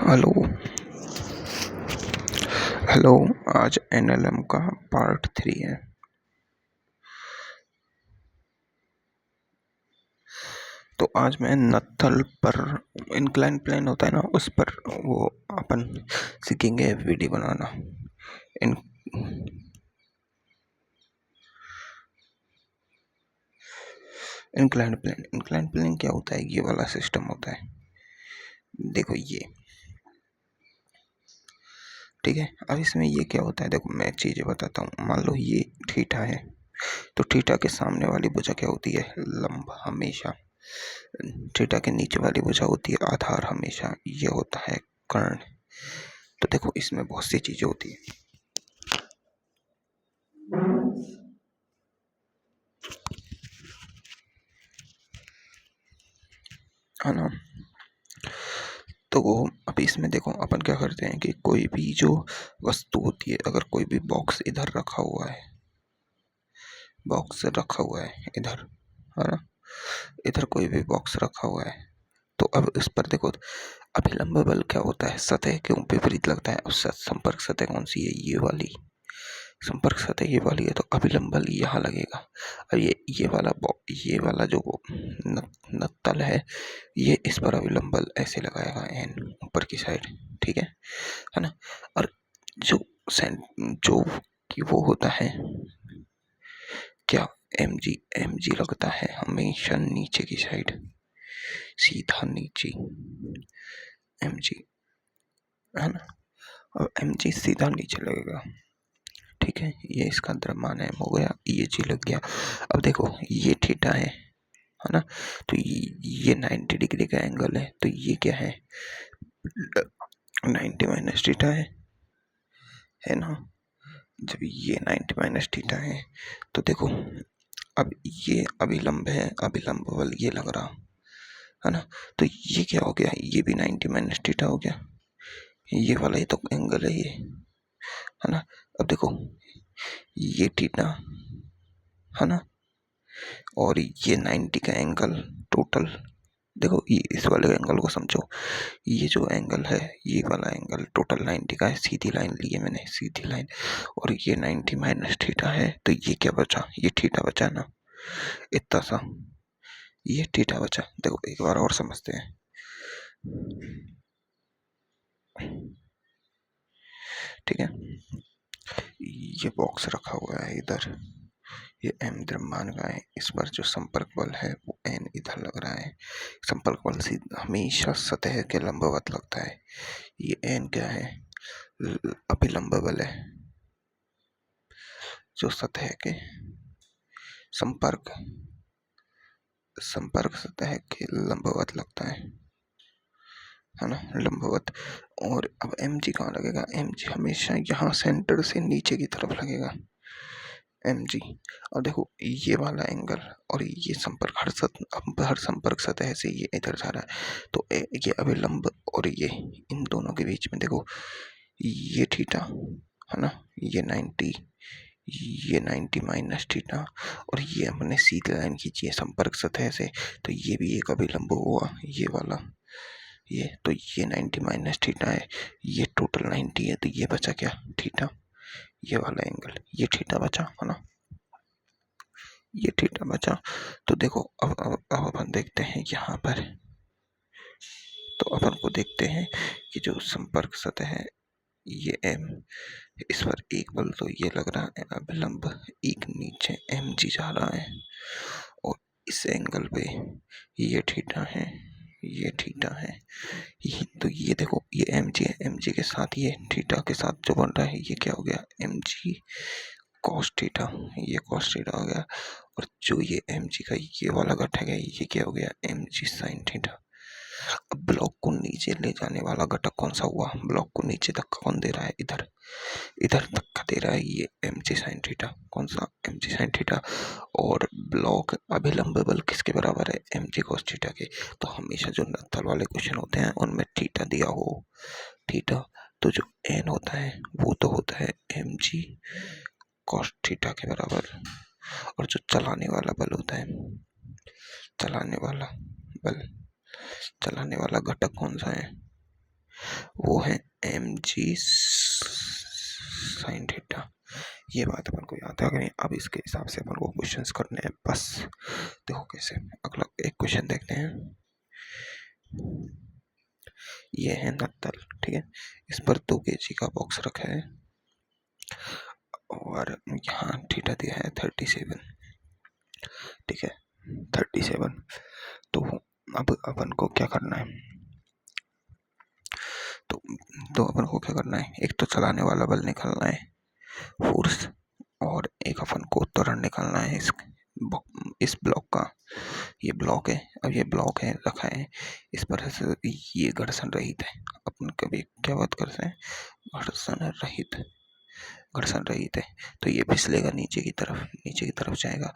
Hello hello. आज NLM का part 3 है। तो आज मैं नत्थल पर इंक्लाइन प्लेन होता है ना, उस पर वो अपन सीखेंगे वीडियो बनाना। इन इंक्लाइन प्लेन क्या होता है? ये वाला सिस्टम होता है। देखो ये, ठीक है। अब इसमें ये क्या होता है, देखो मैं चीज़ें बताता हूँ। मान लो ये थीटा है, तो थीटा के सामने वाली भुजा क्या होती है? लंब हमेशा। थीटा के नीचे वाली भुजा होती है आधार हमेशा। ये होता है कर्ण। तो देखो इसमें बहुत सी चीजें होती है ना। तो वो अभी इसमें देखो अपन क्या करते हैं कि कोई भी जो वस्तु होती है, अगर कोई भी बॉक्स इधर रखा हुआ है, बॉक्स रखा हुआ है इधर, है ना, इधर कोई भी बॉक्स रखा हुआ है, तो अब इस पर देखो अभिलंब बल क्या होता है? सतह के विपरीत लगता है। अब संपर्क सतह कौन सी है? ये वाली संपर्क सतह ये वाली है, तो अभिलंब बल यहाँ लगेगा। अब ये वाला जो नत्तल है, ये इस पर अभिलंब बल ऐसे लगाएगा एन ऊपर की साइड, ठीक है ना। और जो जो कि वो होता है क्या? एम जी लगता है हमेशा नीचे की साइड, सीधा नीचे एम जी, है ना। और एम जी सीधा नीचे लगेगा, ठीक है। ये इसका द्रव्यमान है, हो गया, ये जी लग गया। अब देखो ये थीटा है ना, तो ये 90 डिग्री का एंगल है, तो ये क्या है? 90 माइनस थीटा है ना। जब ये 90 माइनस थीटा है, तो देखो अब ये अभिलंब है, अभिलंब बल ये लग रहा है ना। तो ये क्या हो गया? ये भी 90 माइनस थीटा हो गया। ये वाला ही तो एंगल है ये, है ना। अब देखो ये थीटा है ना, और ये 90 का एंगल टोटल। देखो ये इस वाले एंगल को समझो, ये जो एंगल है, ये वाला एंगल टोटल 90 का है। सीधी लाइन ली है मैंने, सीधी लाइन, और ये 90 माइनस थीटा है, तो ये क्या बचा? ये थीटा बचा ना, इतना सा, ये थीटा बचा। देखो एक बार और समझते हैं, ठीक है। ये बॉक्स रखा हुआ है इधर, ये एम द्रव्यमान का है, इस पर जो संपर्क बल है वो एन इधर लग रहा है। संपर्क बल हमेशा सतह के लंबवत लगता है। ये एन क्या है? अभिलंब बल है, जो सतह के संपर्क सतह के लंबवत लगता है ना, लंबवत। और अब एम जी कहाँ लगेगा? एम जी हमेशा यहाँ सेंटर से नीचे की तरफ लगेगा, एम जी। और देखो ये वाला एंगल और ये संपर्क, हर संपर्क सतह से ये इधर जा रहा है, तो ये अभिलंब और ये इन दोनों के बीच में देखो ये थीटा है ना, ये 90 माइनस थीटा, और ये हमने सीधी लाइन खींची है संपर्क सतह से, तो ये भी एक अभिलंब हुआ, ये वाला, ये तो ये 90 माइनस थीटा है, ये टोटल 90 है, तो ये बचा क्या? थीटा। ये वाला एंगल, ये थीटा बचा, है ना, ये थीटा बचा। तो देखो अब अपन देखते हैं यहाँ पर, तो अपन को देखते हैं कि जो संपर्क सतह है ये एम, इस पर एक बल तो ये लग रहा है अभिलंब, एक नीचे एम जी जा रहा है, और इस एंगल पे ये थीटा है, ये थीटा है। ये तो ये देखो ये एम जी है, एम जी के साथ ये थीटा के साथ जो बन रहा है ये क्या हो गया? एम जी कॉस थीटा, ये कॉस थीटा हो गया। और जो ये एम जी का ये वाला घटक है, ये क्या हो गया? M g sine theta. अब ब्लॉक को नीचे ले जाने वाला घटक कौन सा हुआ? ब्लॉक को नीचे तक कौन दे रहा है? इधर इधर तक का दे रहा है ये एम जी साइन थीटा। कौन सा? M g sine theta. और ब्लॉक अभिलंब बल किसके बराबर है? एम जी कॉस थीटा के। तो हमेशा जो नत्थल वाले क्वेश्चन होते हैं उनमें थीटा दिया हो, थीटा, तो जो एन होता है वो तो होता है एम जी कॉस थीटा के बराबर। और जो चलाने वाला बल होता है, चलाने वाला बल, चलाने वाला घटक कौन सा है? वो है mg साइन थीटा। ये बात अपन को याद आ गई। अब इसके हिसाब से अपन को क्वेश्चंस करने हैं बस। देखो कैसे। अगला एक क्वेश्चन देखते हैं। ये है नत्तल, ठीक है। इस पर 2 kg का बॉक्स रखा है और यहाँ थीटा दिया है 37, ठीक है 37। तो अब अपन को क्या करना है? तो अपन को क्या करना है? एक तो चलाने वाला बल निकालना है, फोर्स, और एक अपन को त्वरण निकालना है इस ब्लॉक का। ये ब्लॉक है, अब ये ब्लॉक है रखा है इस पर से, ये घर्षण रहित है। अपन कभी क्या बात करते हैं? घर्षण रहित, घर्षण रहित है। तो ये फिसलेगा नीचे की तरफ, नीचे की तरफ जाएगा।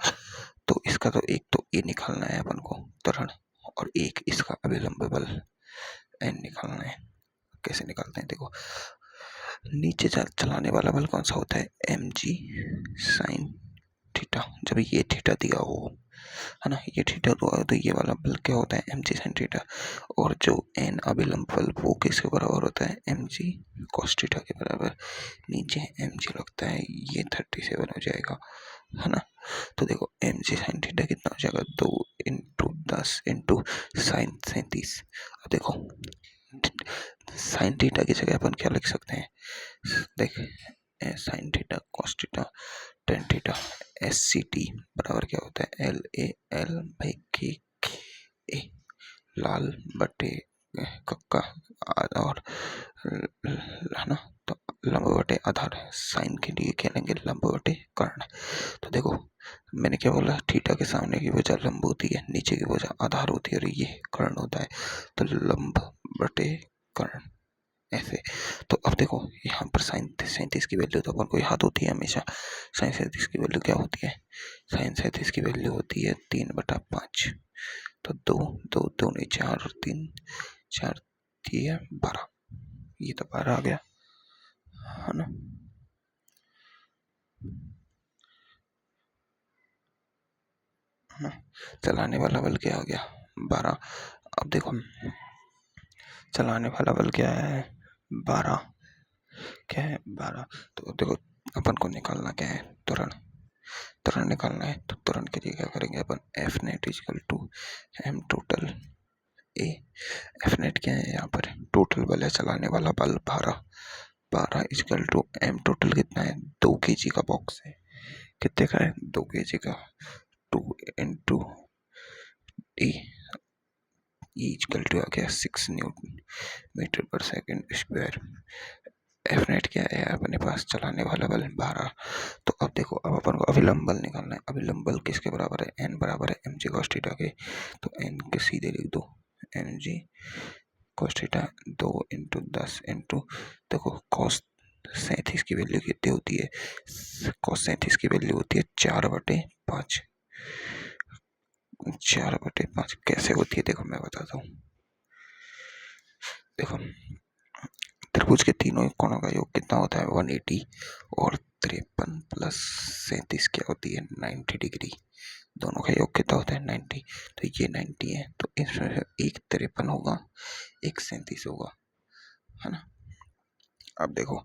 तो इसका तो एक तो ये निकालना है अपन को त्वरण, और एक इसका अभिलंब बल एन निकालना है। कैसे निकालते हैं? देखो, नीचे चलाने वाला बल कौन सा होता है? mg sine theta. जब ये थीटा दिया हो, है ना, ये थीटा हुआ तो ये वाला बल क्या होता है? mg sign theta. और जो n अभिलंब बल वो किसके बराबर होता है? mg cos थीटा के बराबर। नीचे mg लगता है, ये 37 हो जाएगा, है ना। तो देखो mg साइन थीटा कितना हो जाएगा? 2 इंटू 10 इंटू साइन 37। अब देखो साइन थीटा की जगह अपन क्या लिख सकते हैं? देख, sine theta cos theta tan theta s c t बराबर क्या होता है? एल ए एल बाई के ए, लाल बटे कक्का और है ना। तो लंब बटे आधार, साइन के लिए क्या लेंगे? लंब बटे कर्ण। तो देखो मैंने क्या बोला? थीटा के सामने की भुजा लंब होती है, नीचे की भुजा आधार होती है, और ये कर्ण होता है। तो लंब बटे कर्ण, ऐसे। तो अब देखो यहाँ पर साइन 37 की वैल्यू तो अपन को याद होती है हमेशा। साइन 37 की वैल्यू क्या होती है? साइन 37 की वैल्यू होती है 3/5। तो 2 2 2 नहीं 4 और 3 4 दिए 12। ये तो 12 आ गया, है ना। चलाने वाला बल क्या आ गया? 12। अब देखो चलाने वाला बल क्या है? 12। क्या है? 12। तो देखो अपन को निकालना क्या है? त्वरण। त्वरण निकालना है तो त्वरण के लिए क्या करेंगे अपन? F net is equal to M total A. F net क्या है? यहाँ पर टोटल बल है, चलाने वाला बल 12। 12 इजकल टू एम टोटल कितना है? 2 kg का बॉक्स है। कितने का है? 2 kg का। 2 इंटू डी इजकल टू आ गया 6 न्यूटन मीटर पर सेकेंड स्क्वायर। एफ नेट क्या है अपने पास? चलाने वाला बल 12। तो अब देखो, अब अपन को अभिलंब बल निकालना है। अभिलंब बल किसके बराबर है? एन बराबर है mg cos थीटा के। तो एन के सीधे लिख दो, mg cos theta 2 into 10 into, देखो cos 37 की वैल्यू कितनी होती है? cos 37 की वैल्यू होती है 4/5। 4/5 कैसे होती है? देखो मैं बताता हूँ। देखो त्रिभुज के तीनों कोणों का योग कितना होता है? 180। और 53 प्लस 37 क्या होती है? 90 डिग्री। दोनों का योग कितना होता है? 90। तो ये 90 है, तो इसमें से एक 53 होगा, एक 37 होगा, है ना। अब देखो,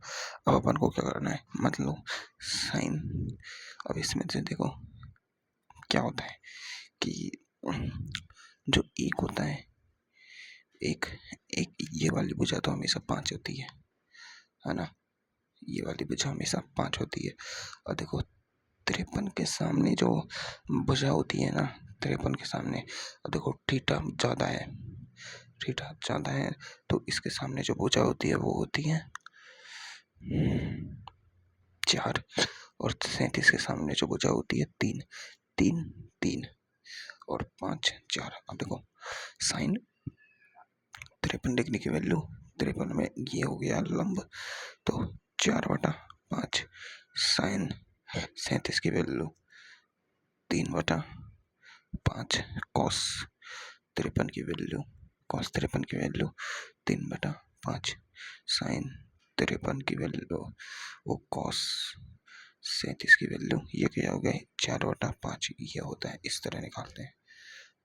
अब अपन को क्या करना है? मतलब साइन, अब इसमें से देखो क्या होता है कि जो एक होता है, एक एक ये वाली भुजा तो हमेशा 5 होती है ना। ये वाली भुजा हमेशा 5 होती है। और देखो 53 के सामने जो भुजा होती है ना, 53 के सामने, और देखो थीटा ज़्यादा है, थीटा ज़्यादा है, तो इसके सामने जो भुजा होती है वो होती है 4। और 37 के सामने जो भुजा होती है 3। 3 3 और 5 4। अब देखो साइन 53 डिग्री की वैल्यू 53 में ये हो गया लंब, तो 4/5। साइन 37 की वैल्यू 3/5। कॉस 53 की वैल्यू, कॉस 53 की वैल्यू 3/5। साइन 53 की वैल्यू वो कॉस 37 की वैल्यू, ये क्या हो गया? 4/5। ये होता है, इस तरह निकालते हैं,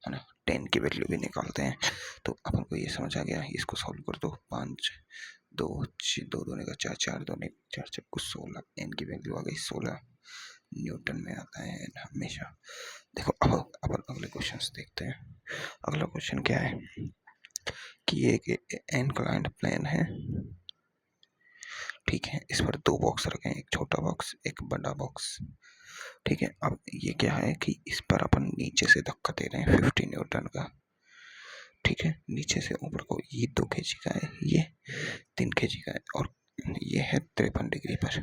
है ना। 10 की वैल्यू भी निकालते हैं। तो अपन को ये समझ आ गया, इसको सॉल्व कर दो। 5 दो दूने का चार, चार दूने चार, चक्कू 16, एन की वैल्यू आ गई 16 न्यूटन में आता है एन हमेशा। देखो अब अपन अगले क्वेश्चन देखते हैं। अगला क्वेश्चन क्या है कि एक इंक्लाइंड प्लेन है, ठीक है, इस पर दो बॉक्स रखे हैं, एक छोटा बॉक्स एक बड़ा बॉक्स, ठीक है। अब ये क्या है कि इस पर अपन नीचे से धक्का दे रहे हैं 50 न्यूटन का, ठीक है, नीचे से ऊपर को। ये 2 kg का है, ये 3 kg का है, और ये है 53 डिग्री पर,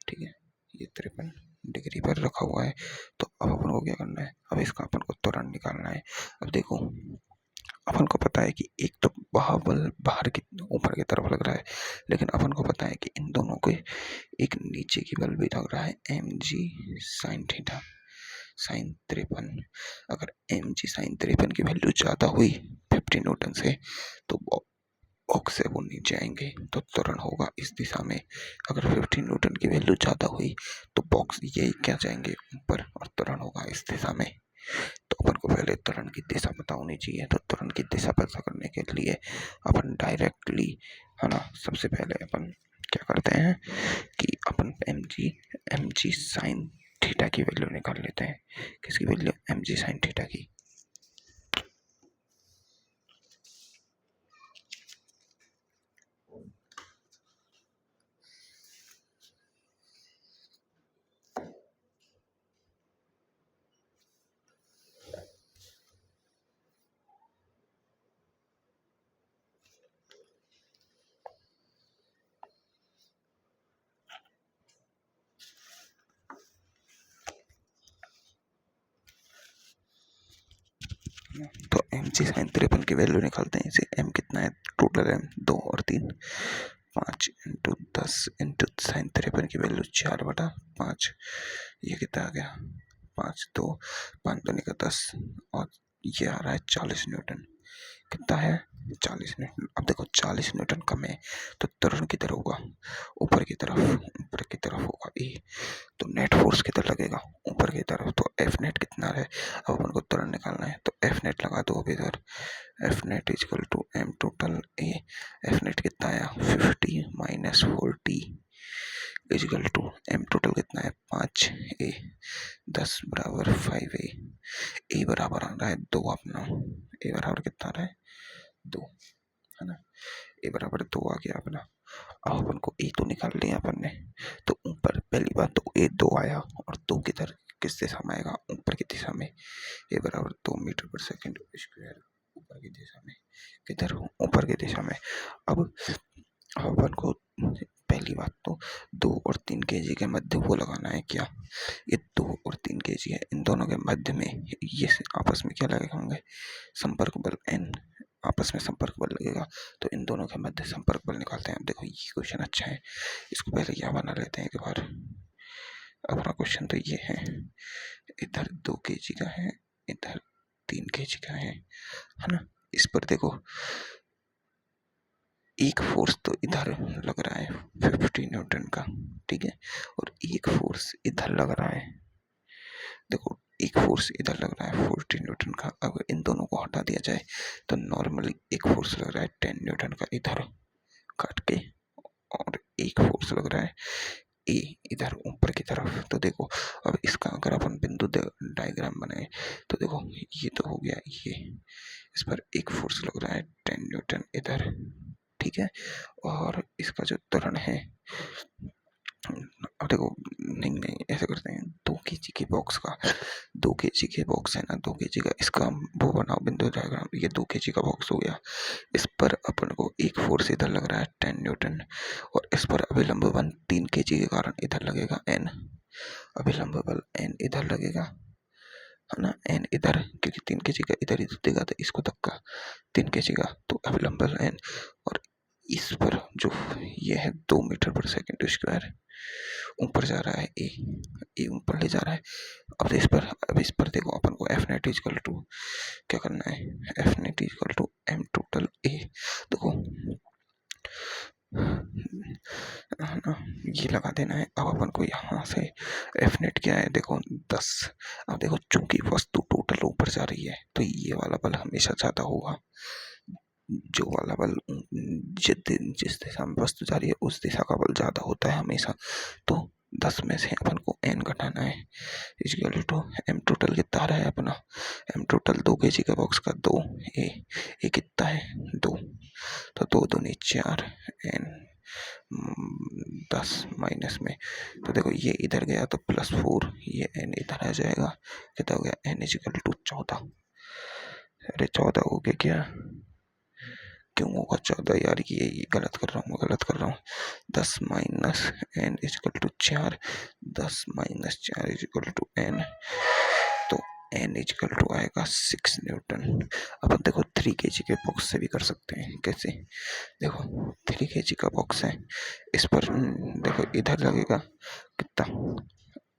ठीक है, ये 53 डिग्री पर रखा हुआ है। तो अब अपन को क्या करना है, अब इसका अपन को त्वरण निकालना है। अब देखो अपन को पता है कि एक तो बल बाहर की ऊपर की तरफ लग रहा है, लेकिन अपन को पता है कि इन दोनों के एक नीचे की बल भी लग रहा है mg sin थीटा साइन 53। अगर mg sin 53 की वैल्यू ज्यादा हुई 50 न्यूटन से तो बॉक्स से वो नीचे आएंगे, तो त्वरण होगा इस दिशा में। अगर 50 न्यूटन की वैल्यू ज्यादा हुई तो बॉक्स ये क्या जाएंगे ऊपर, और त्वरण होगा इस दिशा में। तो अपन को पहले त्वरण की दिशा पता होनी चाहिए। तो त्वरण की दिशा पता करने के लिए अपन डायरेक्टली, है ना, सबसे पहले अपन क्या करते हैं कि अपन mg साइन थीटा की वैल्यू निकाल लेते हैं। किसकी वैल्यू, mg साइन थीटा की। तो mg साइन 53 की वैल्यू निकालते हैं। इसे m कितना है, टोटल m 2 और 3, 5 इंटू 10 इंटू साइन 53 की वैल्यू 4/5, ये कितना आ गया 5 2 5 2 का 10, और ये आ रहा है 40 न्यूटन। कितना है 40 न्यूटन। अब देखो 40 न्यूटन कम है तो त्वरण किधर होगा, ऊपर की तरफ होगा E। तो नेट फोर्स किधर लगेगा, ऊपर की तरफ। तो एफ नेट कितना है, अब अपन को त्वरण निकालना है। तो एफ नेट लगा दो अब इधर, f net is equal to M total A. F net कितना आया 50 minus 40 equal to M total कितना है 5 ए, 10 बराबर 5 ए बराबर आ रहा है 2 अपना। ए बराबर कितना आ रहा है 2, है ना, ए बराबर 2 आ गया अपना। अब अपन को ए तो निकाल लिया अपन ने। तो ऊपर पहली बात तो ए 2 आया, और 2 किधर किस दिशा में आएगा, ऊपर की दिशा में। ए बराबर 2 मीटर पर सेकंड स्क्वायर, ऊपर की दिशा में। किधर, ऊपर की दिशा में। अब अपन को पहली बात तो 2 और 3 kg के मध्य वो लगाना है क्या, ये 2 और 3 kg है, इन दोनों के मध्य में ये आपस में क्या लगे होंगे, संपर्क बल N, आपस में संपर्क बल लगेगा। तो इन दोनों के मध्य संपर्क बल निकालते हैं। अब देखो ये क्वेश्चन अच्छा है, इसको पहले क्या बना लेते हैं एक बार। अपना क्वेश्चन तो ये है, इधर 2 kg का है, इधर 3 kg का है ना। इस पर देखो एक फोर्स तो इधर लग रहा है 50 न्यूटन का, ठीक है, और एक फोर्स इधर लग रहा है। देखो एक फोर्स इधर लग रहा है 40 न्यूटन का। अगर इन दोनों को हटा दिया जाए तो नॉर्मली एक फोर्स लग रहा है 10 न्यूटन का इधर काट के, और एक फोर्स लग रहा है ए इधर ऊपर की तरफ। तो देखो अब इसका अगर अपन बिंदु डायग्राम बनाए तो देखो ये तो हो गया, ये इस पर एक फोर्स लग रहा है 10 न्यूटन इधर, ठीक है, और इसका जो त्वरण है, अब देखो नहीं ऐसे करते हैं, 2 kg के बॉक्स का, 2 kg के बॉक्स है ना, 2 kg का, इसका वो बनाओ बिंदु डायग्राम। ये 2 kg का बॉक्स हो गया, इस पर अपन को एक फोर्स इधर लग रहा है 10 न्यूटन, और इस पर अभिलंब बल 3 kg के कारण इधर लगेगा N, अभिलंब बल N इधर लगेगा, है ना, N इधर, क्योंकि 3 kg का इधर ही तो देगा, तो इसको धक्का 3 kg का, तो अभिलंब बल N, और इस पर जो ये है 2 मीटर पर सेकंड स्क्वायर ऊपर जा रहा है, ए ऊपर ले जा रहा है। अब इस पर देखो अपन को एफ नेट इजकल टू क्या करना है, F net is equal to M total A. देखो ये लगा देना है। अब अपन को यहाँ से एफ नेट क्या है देखो 10। अब देखो चूंकि वस्तु टोटल ऊपर जा रही है तो ये वाला बल हमेशा ज्यादा होगा, जो वाला बल जिस दिशा में वस्तु जा रही है उस दिशा का बल ज़्यादा होता है हमेशा। तो 10 में से अपन को n घटाना है, इक्वल टू m टोटल कितना आ रहा है अपना, m टोटल 2 kg का बॉक्स का 2 ए कितना है 2, तो 2 दूनी 4 n 10 माइनस में, तो देखो ये इधर गया तो +4, ये n इधर आ जाएगा, कितना हो गया n इक्वल टू 14। अरे 14 हो गया क्या, क्यों होगा 14 यार, ये गलत कर रहा हूँ 10 minus n equal to 4, 10 minus 4 equal to n, तो n इक्वल टू आएगा 6 न्यूटन। अपन देखो 3 kg के बॉक्स से भी कर सकते हैं, कैसे, देखो 3 kg का बॉक्स है, इस पर देखो इधर लगेगा कितना,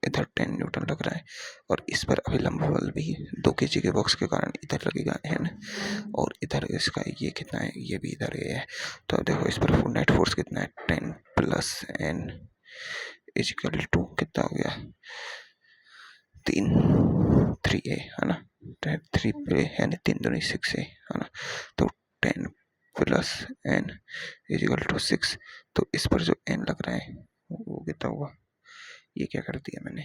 इधर 10 न्यूटन लग रहा है, और इस पर अभिलंब बल भी 2 kg के बॉक्स के कारण इधर लगेगा n, और इधर इसका ये कितना है, ये भी इधर ये है, तो अब देखो इस पर नेट फोर्स कितना है 10 प्लस n इक्वल टू कितना हो गया 3a है ना, 3a यानी 3 दूनी 6a है ना, तो 10 प्लस n इक्वल टू 6, तो इस पर जो n लग रहा है वो कितना होगा, ये क्या कर दिया मैंने,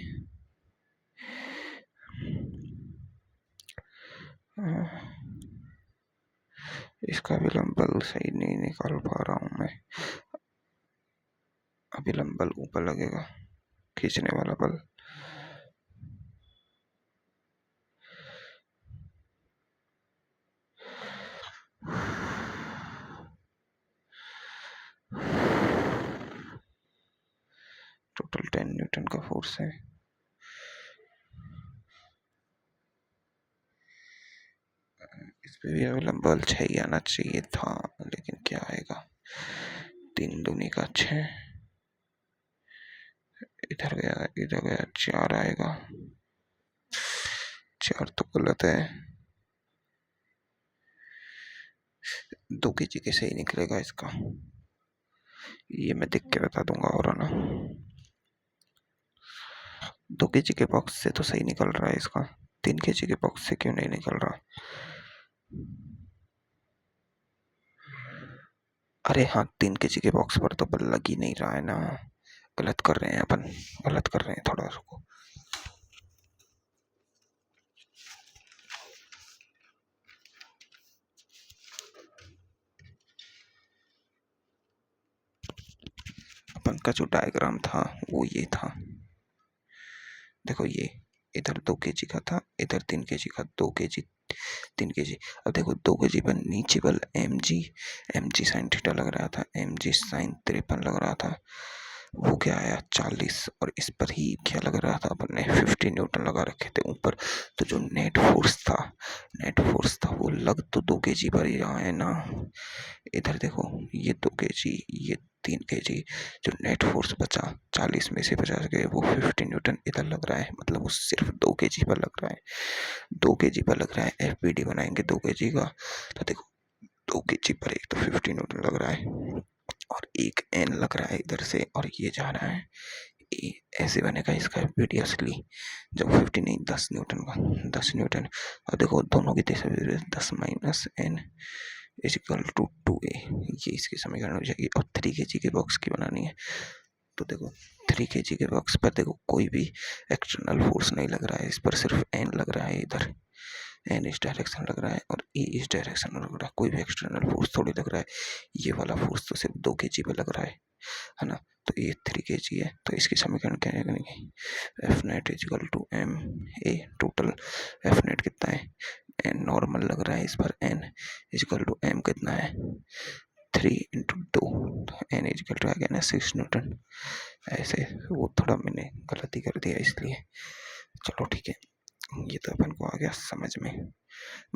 इसका अभिलंब बल सही नहीं निकाल पा रहा हूँ मैं, अभिलंब बल ऊपर लगेगा, खींचने वाला बल, टोटल 10 न्यूटन का फोर्स है, इस पे भी अभिलंब बल 6 ही आना चाहिए था, लेकिन क्या आएगा 3 दूनी का 6, इधर गया 4 आएगा, 4 तो गलत है, 2 kg कैसे ही निकलेगा इसका, ये मैं देख के बता दूंगा, और ना 2 kg के बॉक्स से तो सही निकल रहा है इसका, 3 kg के बॉक्स से क्यों नहीं निकल रहा, अरे हाँ 3 kg के बॉक्स पर तो बल लग ही नहीं रहा है ना, गलत कर रहे हैं अपन, गलत कर रहे हैं, थोड़ा रुको, अपन का जो डायग्राम था वो ये था, देखो ये इधर 2 kg का था, इधर 3 kg का, 2 kg 3 kg, अब देखो 2 kg पर नीचे बल mg साइन थीटा लग रहा था, mg साइन 53 लग रहा था, वो क्या आया 40, और इस पर ही क्या लग रहा था, अपन ने 50 न्यूटन लगा रखे थे ऊपर, तो जो नेट फोर्स था वो लग तो 2 kg पर ही रहा है ना, इधर देखो ये 2 kg, ये 3 kg, जो नेट फोर्स बचा 40 में से 50 गए, वो 50 न्यूटन इधर लग रहा है, मतलब वो सिर्फ 2 kg पर लग रहा है, 2 kg पर लग रहा है, FBD बनाएंगे 2 kg का, तो देखो 2 kg पर एक तो 50 न्यूटन लग रहा है, और एक n लग रहा है इधर से, और ये जा रहा है, ऐसे बनेगा इसका FBD असली, जब 50 नहीं 10 न्यूटन का, 10 न्यूटन, और देखो दोनों की दिशा 10 minus n equal to 2a, ये इसकी समीकरण हो जाएगी, और 3 kg के बॉक्स की बनानी है, तो देखो 3 kg के बॉक्स पर देखो कोई भी एक्सटर्नल फोर्स नहीं लग रहा है, इस पर सिर्फ n लग रहा है, इधर n इस डायरेक्शन लग रहा है, और e इस डायरेक्शन में लग रहा है, कोई भी एक्सटर्नल फोर्स थोड़ी लग रहा है, ये वाला फोर्स तो सिर्फ 2 kg पे लग रहा है ना, तो ये 3 kg है, तो इसकी समीकरण क्या है, F net equal to m a total, f net कितना है, n नॉर्मल लग रहा है इस पर, n इक्वल टू m कितना है 3 इंटू 2, तो n इक्वल टू आ गया ना 6 न्यूटन, ऐसे वो थोड़ा मैंने गलती कर दिया इसलिए, चलो ठीक है, ये तो अपन को आ गया समझ में,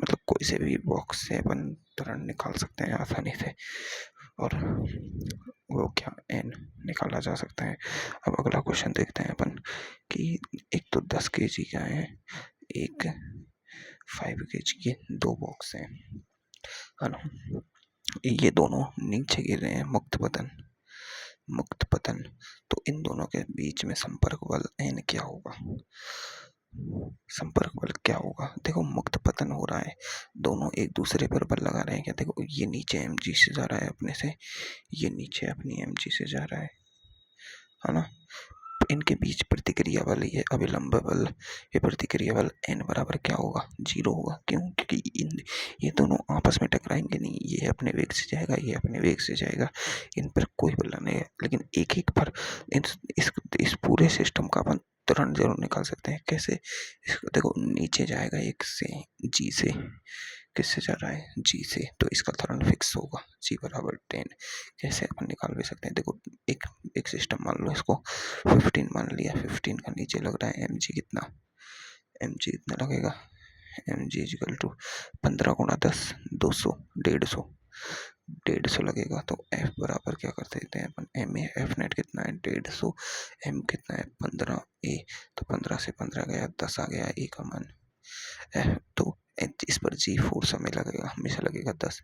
मतलब कोई से भी बॉक्स से अपन तुरंत निकाल सकते हैं आसानी से, और वो क्या n निकाला जा सकता है। अब अगला क्वेश्चन देखते हैं अपन कि एक तो 10 kg का है, एक 5 kg के, दो बॉक्स हैं है ना, ये दोनों नीचे गिर रहे हैं, मुक्त पतन, तो इन दोनों के बीच में संपर्क बल n क्या होगा, संपर्क बल क्या होगा? देखो मुक्त पतन हो रहा है, दोनों एक दूसरे पर बल लगा रहे हैं क्या? देखो ये नीचे mg से जा रहा है अपने से, ये नीचे अपनी mg से जा रहा है ना? इनके बीच प्रतिक्रिया बल, ये अभिलंब बल, ये प्रतिक्रिया बल n बराबर क्या होगा? 0 होगा। क्यों? क्योंकि ये दोनों आपस में टकराएंगे नहीं, ये अपने वेग से जाएगा, ये अपने वेग से जाएगा, इन पर कोई बल नहीं है। लेकिन एक एक पर इस पूरे सिस्टम का अपन तुरंत जरूर निकाल सकते हैं। कैसे? इसको देखो, नीचे जाएगा एक से, जी से, किससे जा रहा है? जी से, तो इसका त्वरण फिक्स होगा, जी बराबर 10। कैसे? अपन निकाल भी सकते हैं। देखो एक एक सिस्टम मान लो, इसको 15 मान लिया, 15 का नीचे लग रहा है mg कितना? mg कितना लगेगा? mg इजिकल टू 15 गुणा 10, 200, 150, 150 लगेगा। तो f बराबर क्या कर देते हैं अपन? m ए, f नेट कितना है? 150, m कितना है? 15 a, तो 15 से 15 गया, 10 आ गया, a का मान। तो इस पर जी फोर्स हमें लगेगा, हमेशा लगेगा 10।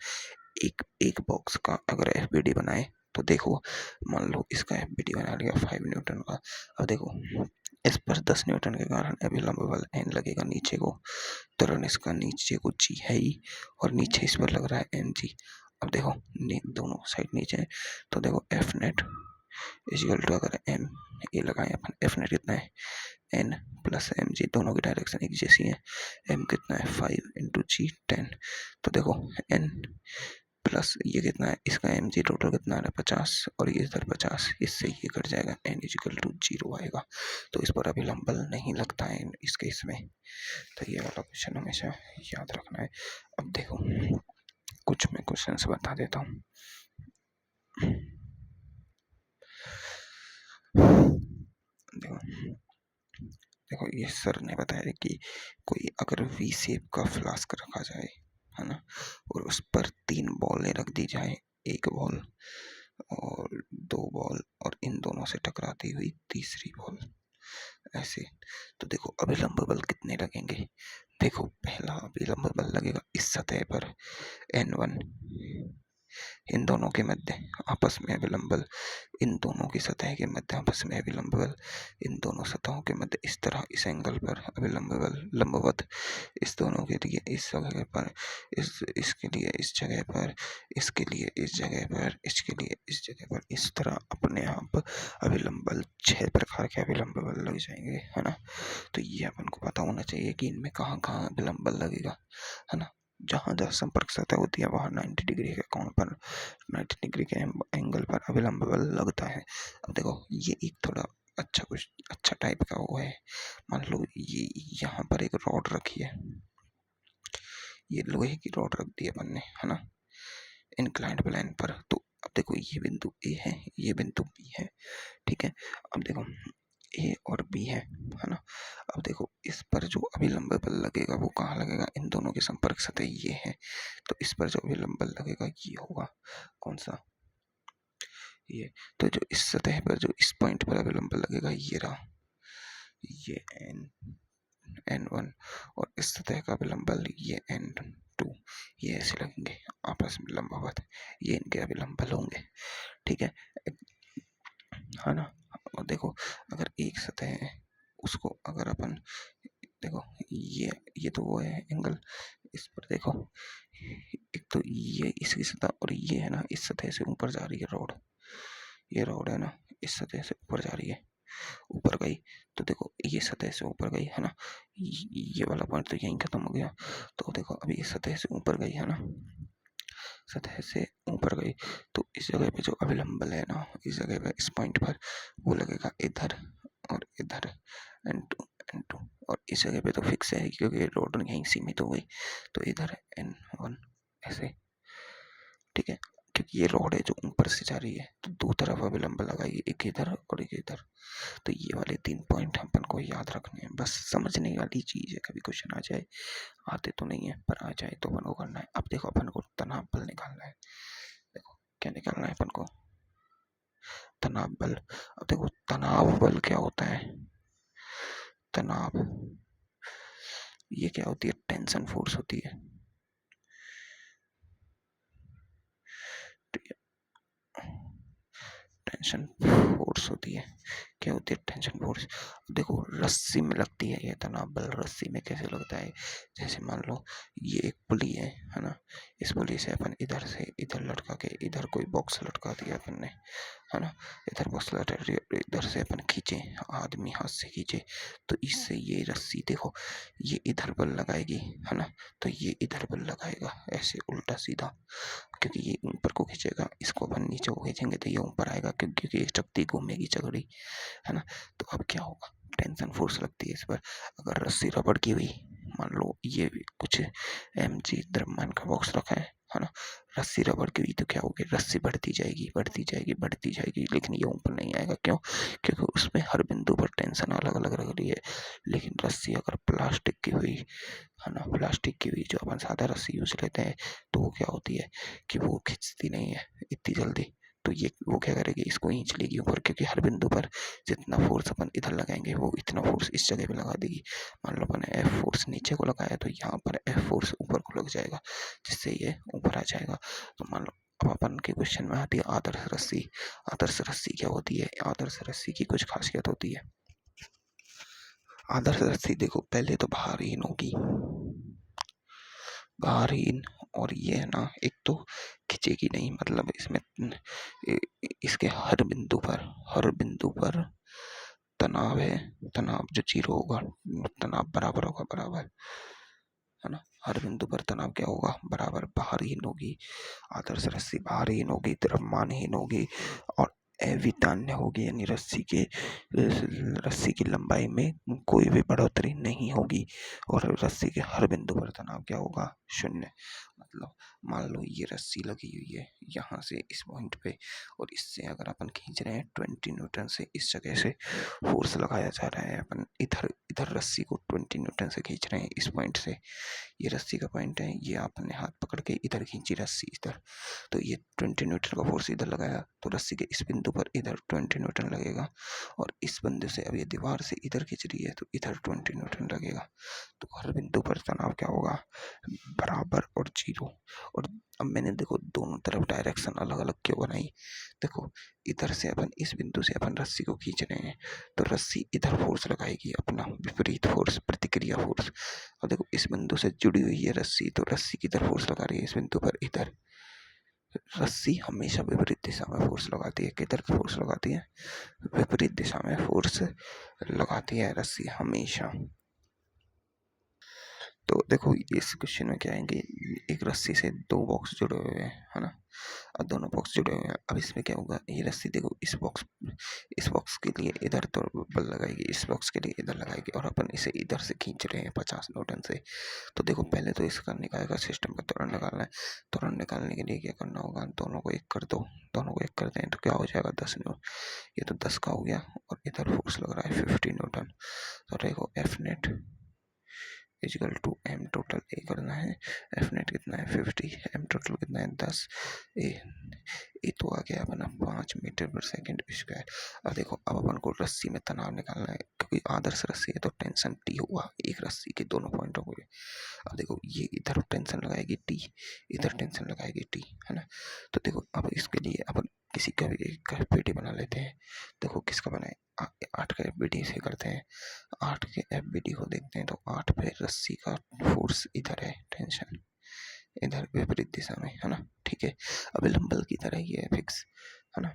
एक बॉक्स का अगर एफ बनाए तो देखो, मान लो इसका एफ बना लिया 5 न्यूटन का। अब देखो इस पर 10 न्यूटन के कारण अभिलंब बल एन लगेगा नीचे को, त्वरण इसका नीचे को जी है ही, और नीचे इस पर लग रहा है एन जी। अब देखो दोनों साइड नीचे है, तो देखो एफ नेट इजिकल टू, अगर एम ए लगाए अपन, एफ नेट कितना है? एन प्लस एम जी, दोनों की डायरेक्शन एक जैसी है। एम कितना है? 5 इंटू जी 10। तो देखो एन प्लस ये कितना है? इसका एम जी टोटल कितना है? 50, और ये इधर 50, इससे ये कट जाएगा, एन इजिकल टू 0 आएगा। तो इस पर अभिलंब बल नहीं लगता है इस केस में। तो ये वाला क्वेश्चन हमेशा याद रखना है। अब देखो कुछ मैं क्वेश्चन बता देता हूँ। देखो देखो ये सर ने बताया कि कोई अगर वी शेप का फ्लास्क रखा जाए, है ना, और उस पर 3 बॉलें रख दी जाए, एक बॉल और 2 बॉल, और इन दोनों से टकराती हुई तीसरी बॉल, ऐसे। तो देखो अभिलंब बल कितने लगेंगे? देखो पहला अभिलंब बल लगेगा इस सतह पर N1, इन दोनों के मध्य आपस में अभिलंब बल, इन दोनों की सतह के मध्य आपस में अभिलंब बल, इन दोनों सतहों के मध्य इस तरह इस एंगल पर अभिलंब बल लंबवत, इस दोनों के लिए इस जगह पर, इसके लिए इस जगह पर, इसके लिए इस जगह पर, इसके लिए इस जगह पर, इस तरह अपने आप अभिलंब बल 6 प्रकार के अभिलंब बल लग जाएंगे, है ना। तो ये अपन को पता होना चाहिए कि इनमें कहाँ कहाँ अभिलंब बल लगेगा, है ना। जहाँ जहाँ संपर्क सतह होती है वहाँ 90 डिग्री के कोण पर, 90 डिग्री के एंगल पर अभिलंब बल लगता है। अब देखो ये एक थोड़ा अच्छा, कुछ अच्छा टाइप का वो है। मान लो ये यहाँ पर एक रॉड रखी है, ये लोहे की रॉड रख दी अपन ने, है ना, इंक्लाइंड प्लेन पर। तो अब देखो ये बिंदु ए है, ये बिंदु बी है, ठीक है। अब देखो ए और बी है ना। अब देखो इस पर जो अभिलंब बल लगेगा वो कहाँ लगेगा? इन दोनों के संपर्क सतह ये है, तो इस पर जो अभिलंब बल लगेगा ये होगा, कौन सा? ये। तो जो इस सतह पर जो इस पॉइंट पर अभिलंब बल लगेगा ये रहा, ये N1, और इस सतह का अभिलंब बल ये N2, ये ऐसे लगेंगे आपस में लंबवत, ये इनके अभिलंब बल होंगे, ठीक है ना। और देखो अगर एक सतह है उसको अगर अपन, देखो ये तो वो है एंगल, इस पर देखो एक तो ये इसकी सतह, और ये है ना इस सतह से ऊपर जा रही है रॉड, ये रॉड है ना इस सतह से ऊपर जा रही है, ऊपर गई, तो देखो ये सतह से ऊपर गई, है ना, ये वाला पॉइंट तो यहीं खत्म हो गया। तो देखो अभी इस सतह से ऊपर गई, है ना, सतह से ऊपर गई, तो इस जगह पे जो अभिलंब बल है ना, इस जगह पे इस पॉइंट पर वो लगेगा इधर और इधर, N2 N2, और इस जगह पे तो फिक्स है क्योंकि रोड यहीं सीमित हो गई, तो इधर N1 ऐसे, ठीक है। क्योंकि ये रोड है जो ऊपर से जा रही है तो दो तरफ अभिलंब लगाइए, एक इधर और एक इधर। तो ये वाले 3 पॉइंट अपन को याद रखने हैं, बस समझने वाली चीज है, कभी क्वेश्चन आ जाए, आते तो नहीं है पर आ जाए तो अपन को करना है। अब देखो अपन को तनाव बल निकालना है, देखो क्या निकालना है अपन को? तनाव बल। अब देखो तनाव बल क्या होता है? तनाव, ये क्या होती है? टेंशन फोर्स होती है, टेंशन फोर्स होती है। क्या होती है टेंशन फोर्स। देखो रस्सी में लगती है ये तनाव बल, रस्सी में कैसे लगता है, जैसे मान लो ये एक पुली है ना, इस पुली से अपन इधर से इधर लटका के इधर कोई बॉक्स लटका दिया अपन ने, है ना, इधर बॉक्स लटका दिया, इधर से अपन खींचे, आदमी हाथ से खींचे तो इससे ये रस्सी देखो ये इधर बल लगाएगी, है ना, तो ये इधर बल लगाएगा ऐसे उल्टा सीधा, क्योंकि ये ऊपर को खींचेगा, इसको अपन नीचे को खींचेंगे तो ये ऊपर आएगा, क्योंकि ये चकती घूमेगी चकड़ी, है ना। तो अब क्या होगा, टेंशन फोर्स लगती है इस पर। अगर रस्सी रबड़ की हुई, मान लो ये भी कुछ mg द्रव्यमान का बॉक्स रखा है ना, रस्सी रबड़ की हुई तो क्या होगी, रस्सी बढ़ती जाएगी बढ़ती जाएगी बढ़ती जाएगी, लेकिन ये ऊपर नहीं आएगा, क्यों, क्योंकि उसमें हर बिंदु पर टेंशन अलग अलग लग रही है। लेकिन रस्सी अगर प्लास्टिक की हुई, है ना, प्लास्टिक की हुई जो अपन सादा रस्सी यूज लेते हैं, तो वो क्या होती है कि वो खिंचती नहीं है इतनी जल्दी, तो ये वो क्या करेगी, इसको खींच लेगी ऊपर, क्योंकि हर बिंदु पर जितना फोर्स अपन इधर लगाएंगे वो इतना फोर्स इस जगह पे लगा देगी। मान लो अपन ने एफ फोर्स नीचे को लगाया तो यहाँ पर एफ फोर्स ऊपर को लग जाएगा, जिससे ये ऊपर आ जाएगा। तो मान लो अब अपन के क्वेश्चन में आती है आदर्श रस्सी। आदर्श रस्सी क्या होती है, आदर्श रस्सी की कुछ खासियत होती है। आदर्श रस्सी देखो पहले तो भारहीन होगी, भारहीन, और ये है ना एक तो खिंचेगी नहीं, मतलब इसमें इसके हर बिंदु पर तनाव है, तनाव जो जीरो होगा, तनाव बराबर होगा, बराबर, है ना, हर बिंदु पर तनाव क्या होगा, बराबर, भारहीन होगी। आदर्श रस्सी भारहीन होगी, द्रव्यमानहीन होगी और अवितान्य होगी, यानी रस्सी की लंबाई में कोई भी बढ़ोतरी नहीं होगी, और रस्सी के हर बिंदु पर तनाव क्या होगा, शून्य। मतलब मान लो ये रस्सी लगी हुई है यहाँ से इस पॉइंट पे, और इससे अगर अपन खींच रहे हैं 20 न्यूटन से, इस जगह से फोर्स लगाया जा रहा है, अपन इधर इधर रस्सी को 20 न्यूटन से खींच रहे हैं इस पॉइंट से, ये रस्सी का पॉइंट है, ये आपने हाथ पकड़ के इधर खींची रस्सी इधर, तो ये 20 न्यूटन का फोर्स इधर लगाया, तो रस्सी के इस बिंदु पर इधर 20 न्यूटन लगेगा, और इस बिंदु से अब ये दीवार से इधर खींच रही है तो इधर 20 न्यूटन लगेगा। तो हर बिंदु पर तनाव क्या होगा, बराबर और जीरो। और अब मैंने देखो दोनों तरफ डायरेक्शन अलग अलग क्यों बनाई, देखो इधर से अपन इस बिंदु से अपन रस्सी को खींच रहे हैं तो रस्सी इधर फोर्स लगाएगी अपना विपरीत फोर्स, प्रतिक्रिया फोर्स, और देखो इस बिंदु से जुड़ी हुई है रस्सी, तो रस्सी किधर फोर्स लगा रही है, इस बिंदु पर इधर। रस्सी हमेशा विपरीत दिशा में फोर्स लगाती है, किधर फोर्स लगाती है, विपरीत दिशा में फोर्स लगाती है रस्सी हमेशा। तो देखो इस क्वेश्चन में क्या आएंगे, एक रस्सी से दो बॉक्स जुड़े हुए हैं, है ना, और दोनों बॉक्स जुड़े हुए हैं। अब इसमें क्या होगा, ये रस्सी देखो इस बॉक्स के लिए इधर तो बल लगाएगी, इस बॉक्स के लिए इधर लगाएगी, और अपन इसे इधर से खींच रहे हैं 50 न्यूटन से। तो देखो पहले तो इसका निकालेगा, सिस्टम का त्वरण निकालना है, त्वरण निकालने के लिए क्या करना होगा, दोनों को एक कर दो, दोनों को एक करते हैं तो क्या हो जाएगा 10 न्यूटन, ये तो 10 का हो गया, और इधर फोर्स लग रहा है 50 न्यूटन। तो देखो F net is equal to M total A करना है, एफ नेट कितना है 50, एम टोटल कितना है 10, ए तो आ गया अपना 5 मीटर पर सेकेंड स्क्वायर। अब देखो अब अपन को रस्सी में तनाव निकालना है, क्योंकि आदर्श रस्सी है तो टेंशन टी हुआ एक रस्सी के दोनों पॉइंटों को। अब देखो ये इधर टेंशन लगाएगी टी, इधर टेंशन लगाएगी टी, है ना। तो देखो अब इसके लिए अपन किसी का भी एक पीटी बना लेते हैं। देखो किसका बनाए, 8 का एफ से करते हैं, 8 के एफ को देखते हैं तो 8 पे रस्सी का फोर्स इधर है, टेंशन इधर विपरीत दिशा में, है ना, ठीक है। अब लंबल की तरह ये है फिक्स, है ना,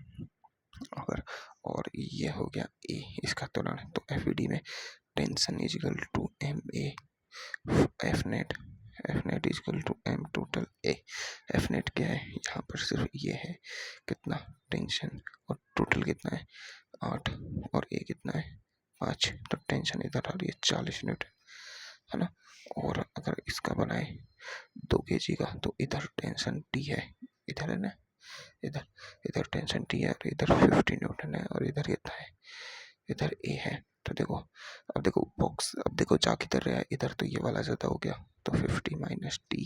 अगर और ये हो गया ए इसका त्वरण, तो एफ में tension equal to m a F net is equal to M total A. F net क्या है, यहाँ पर सिर्फ ये है कितना टेंशन, और टोटल कितना है 8, और ए कितना है 5, तो टेंशन इधर आ रही है 40 न्यूटन, है ना। और अगर इसका बनाए 2 kg का, तो इधर टेंशन टी है, इधर है ना, इधर इधर टेंशन टी है, और इधर 50 न्यूटन है, और इधर कितना है, इधर ए है। तो देखो अब देखो बॉक्स, अब देखो जा किधर रहा है, इधर, तो ये वाला ज़्यादा हो गया, तो 50 माइनस टी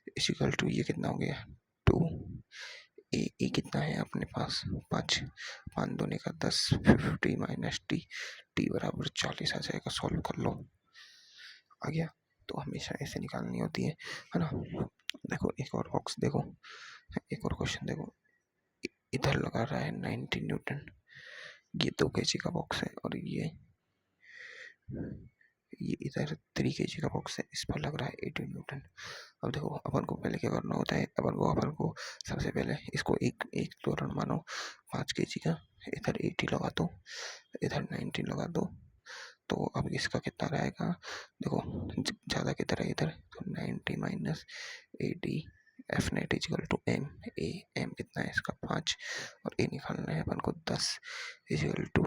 इजिकल टू ये कितना हो गया 2, ए कितना है अपने पास 5, 5 दूनी का 10, 50 माइनस टी, टी बराबर 40 आ जाएगा, सॉल्व कर लो, आ गया। तो हमेशा ऐसे निकालनी होती है ना। देखो एक और बॉक्स देखो, एक और क्वेश्चन देखो, इधर लगा रहा है 90 न्यूटन, ये 2 kg का बॉक्स है और ये इधर 3 kg का बॉक्स है, इस पर लग रहा है 18 न्यूटन। अब देखो अपन को पहले क्या करना होता है, अपन को सबसे पहले इसको एक एक त्वरण मानो 5 kg का, इधर 80 लगा दो, इधर 90 लगा दो, तो अब इसका कितना रहेगा, देखो ज़्यादा किधर है इधर, तो 90 minus 80 f net is equal to m a, m कितना है इसका 5 और ए निकालना है अपन को 10 इजिकल टू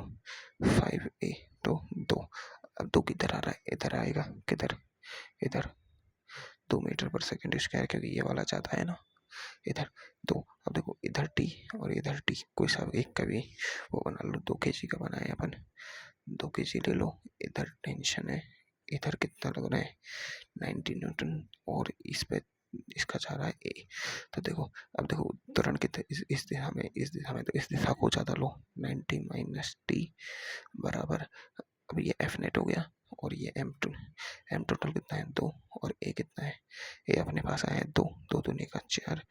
5 ए, तो 2। अब 2 किधर आ रहा है, इधर आएगा, किधर, इधर 2 मीटर पर सेकेंड स्क्वायर, क्योंकि ये वाला ज़्यादा है ना, इधर 2। अब देखो इधर टी और इधर टी, कोई सा एक का भी वो बना लो, 2 kg का बनाए अपन, 2 kg ले लो। इधर टेंशन है, इधर कितना लग रहा है 90 न्यूटन और इस पे इसका जा रहा है ए। तो देखो अब देखो त्वरण कितने इस दिशा में, तो इस दिशा को ज़्यादा लो, 90 माइनस टी बराबर, अब ये एफ नेट हो गया और ये एम टोटल कितना है 2 और ए कितना है, ए अपने पास आया है 2, 2 दूनी का 4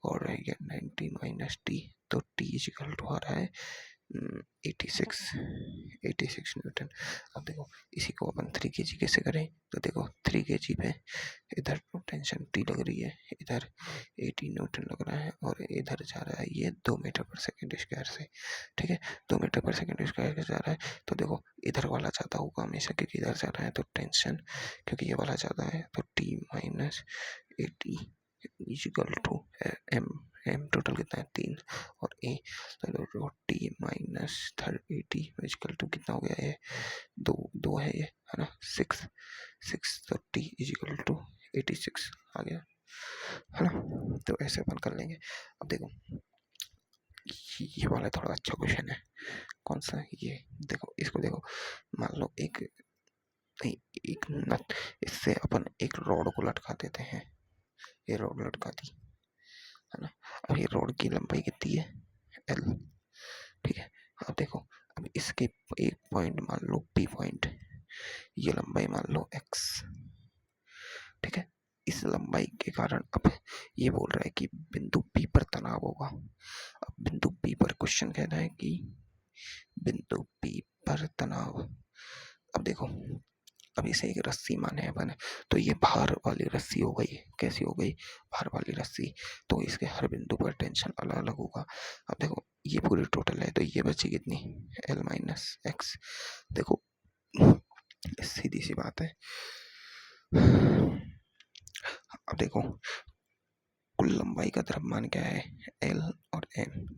और रह गया 90 माइनस टी, तो टी इजिकल टू आ रहा है 86 न्यूटन। अब देखो इसी को अपन 3 kg कैसे करें, तो देखो 3 kg पे इधर टेंशन टी लग रही है, इधर 80 न्यूटन लग रहा है और इधर जा रहा है ये 2 मीटर पर सेकेंड स्क्वायर से, ठीक है 2 मीटर पर सेकेंड स्क्वायर से जा रहा है। तो देखो इधर वाला ज़्यादा होगा हमेशा, क्योंकि इधर जा रहा है, तो टेंशन क्योंकि ये वाला ज़्यादा है, तो t minus 80 equal to m, m total कितना है 3 और ए, तो टी माइनस 80 इजिकल टू कितना हो गया, ये 2 है, ये है ना 6, तो टी इजिकल टू 86 आ गया, है ना। तो ऐसे अपन कर लेंगे। अब देखो ये वाला थोड़ा अच्छा क्वेश्चन है, कौन सा, ये देखो, इसको देखो, मान लो एक नट, इससे अपन एक रॉड को लटका देते हैं, ये रॉड लटका दी, है ना। अब ये रॉड की लंबाई कितनी है, एल, ठीक है। अब देखो अब इसके एक पॉइंट मान लो पी पॉइंट, ये लंबाई मान लो एक्स, ठीक है। इस लंबाई के कारण अब ये बोल रहा है कि बिंदु पी पर तनाव होगा। अब बिंदु पी पर क्वेश्चन कहना है कि बिंदु पी पर तनाव, अब देखो अब इसे एक रस्सी माने अपन, तो ये भार वाली रस्सी हो गई, कैसी हो गई, भार वाली रस्सी, तो इसके हर बिंदु पर टेंशन अलग अलग होगा। अब देखो ये पूरी टोटल है, तो ये बची कितनी, एल माइनस एक्स, देखो सीधी सी बात है। अब देखो कुल लंबाई का द्रव्यमान क्या है, एल और एम,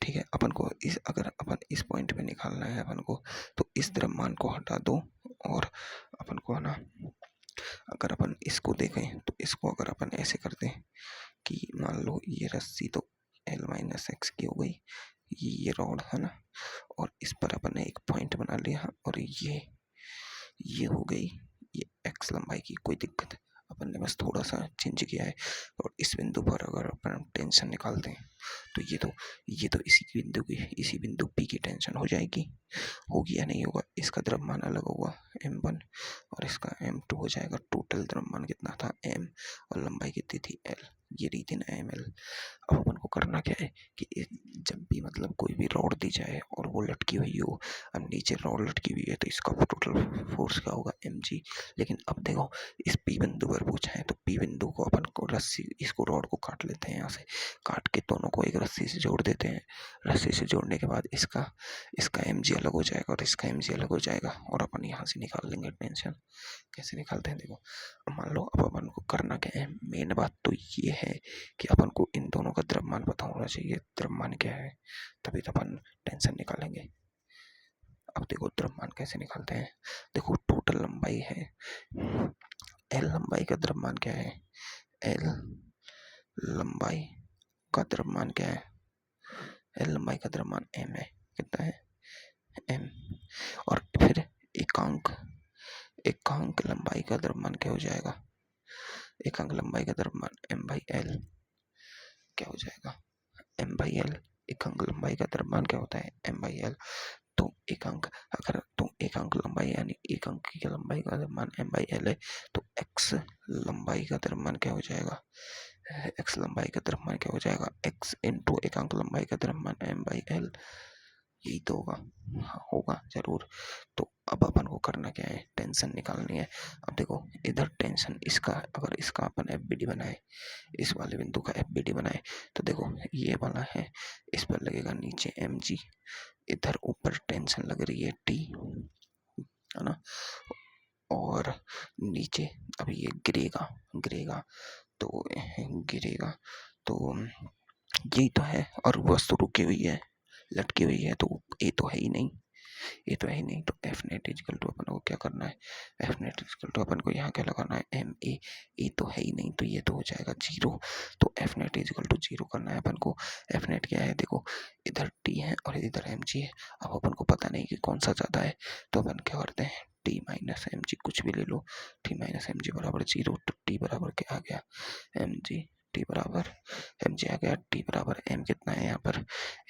ठीक है। अपन को इस, अगर अपन इस पॉइंट पे निकालना है अपन को, तो इस द्रव्यमान को हटा दो और अपन को, है ना, अगर अपन इसको देखें तो इसको अगर अपन ऐसे करते हैं कि मान लो ये रस्सी तो एल माइनस एक्स की हो गई, ये रॉड है ना, और इस पर अपन ने एक पॉइंट बना लिया और ये हो गई ये एक्स लंबाई की, कोई दिक्कत, अपन ने बस थोड़ा सा चेंज किया है। और इस बिंदु पर अगर अपन टेंशन निकालते हैं तो ये तो इसी बिंदु पी की टेंशन हो जाएगी, होगी या नहीं होगा, इसका द्रव्यमान अलग होगा m1 और इसका m2 हो जाएगा। टोटल द्रव्यमान कितना था m और लंबाई कितनी थी l, ये रही थी ना ml। अब अपन को करना क्या है कि जब भी मतलब कोई भी रॉड दी जाए और वो लटकी हुई हो, अब नीचे रॉड लटकी हुई है, तो इसका टोटल फोर्स क्या होगा mg। लेकिन अब देखो इस पी बिंदु पर पूछा है, तो पी बिंदु को अपन को रस्सी, इसको रॉड को काट लेते हैं, यहाँ से काट के दोनों को एक रस्सी से जोड़ देते हैं। रस्सी से जोड़ने के बाद इसका mg अलग हो जाएगा और इसका mg अलग हो जाएगा और अपन यहाँ से निकाल लेंगे टेंशन। कैसे निकालते हैं देखो, मान लो अब अपन को करना क्या है, मेन बात तो ये है कि अपन को इन दोनों का द्रव्यमान पता होना चाहिए, द्रव्यमान क्या है, तभी तो अपन टेंशन निकालेंगे। अब देखो द्रव्यमान कैसे निकालते हैं, देखो टोटल लंबाई है एल, लंबाई का द्रव्यमान क्या है, एल लंबाई का द्रव्यमान क्या है, एल लंबाई का द्रव्यमान एम है, कितना है एम, और फिर एकांक लंबाई का द्रव्यमान क्या हो जाएगा, एकांक लंबाई का द्रव्यमान एम बाई एल क्या हो जाएगा, एम बाई एल। एकांक लंबाई का द्रव्यमान क्या होता है, एम बाई एल। तो एकांक लंबाई यानी एक अंक की लंबाई का द्रव्यमान एम बाई एल है, तो एक्स लंबाई का द्रव्यमान क्या हो जाएगा, एक्स लंबाई का द्रव्यमान क्या हो जाएगा, एक्स इंटू एकांक लंबाई का द्रव्यमान एम बाई एल। यही तो होगा। हाँ होगा जरूर। तो अब अपन को करना क्या है, टेंशन निकालनी है। अब देखो इधर टेंशन इसका, अगर इसका अपन एफ बी डी बनाए, इस वाले बिंदु का एफ बी डी बनाए, तो देखो ये वाला है, इस पर लगेगा नीचे एम जी, इधर ऊपर टेंशन लग रही है टी, है ना, और नीचे अभी ये गिरेगा, गिरेगा तो गिरेगा तो यही तो है, और वस्तु रुकी हुई है, लटकी हुई है, तो ये तो है ही नहीं, ये तो है ही नहीं। तो एफ नेट इजकल टू अपन को क्या करना है, एफ नेट इजकल टू अपन को यहाँ क्या लगाना है, एम ए तो है ही नहीं, तो ये तो हो जाएगा जीरो। तो f net is equal to zero करना है अपन को। एफ नेट क्या है, देखो इधर टी है और इधर एम जी है, अब अपन को पता नहीं कि कौन सा ज़्यादा है, तो अपन क्या करते हैं, टी माइनस एम जी कुछ भी ले लो, टी माइनस एम जी बराबर जीरो, तो टी बराबर क्या आ गया, एम जी, टी बराबर एम जी आ गया, टी बराबर एम कितना है यहाँ पर,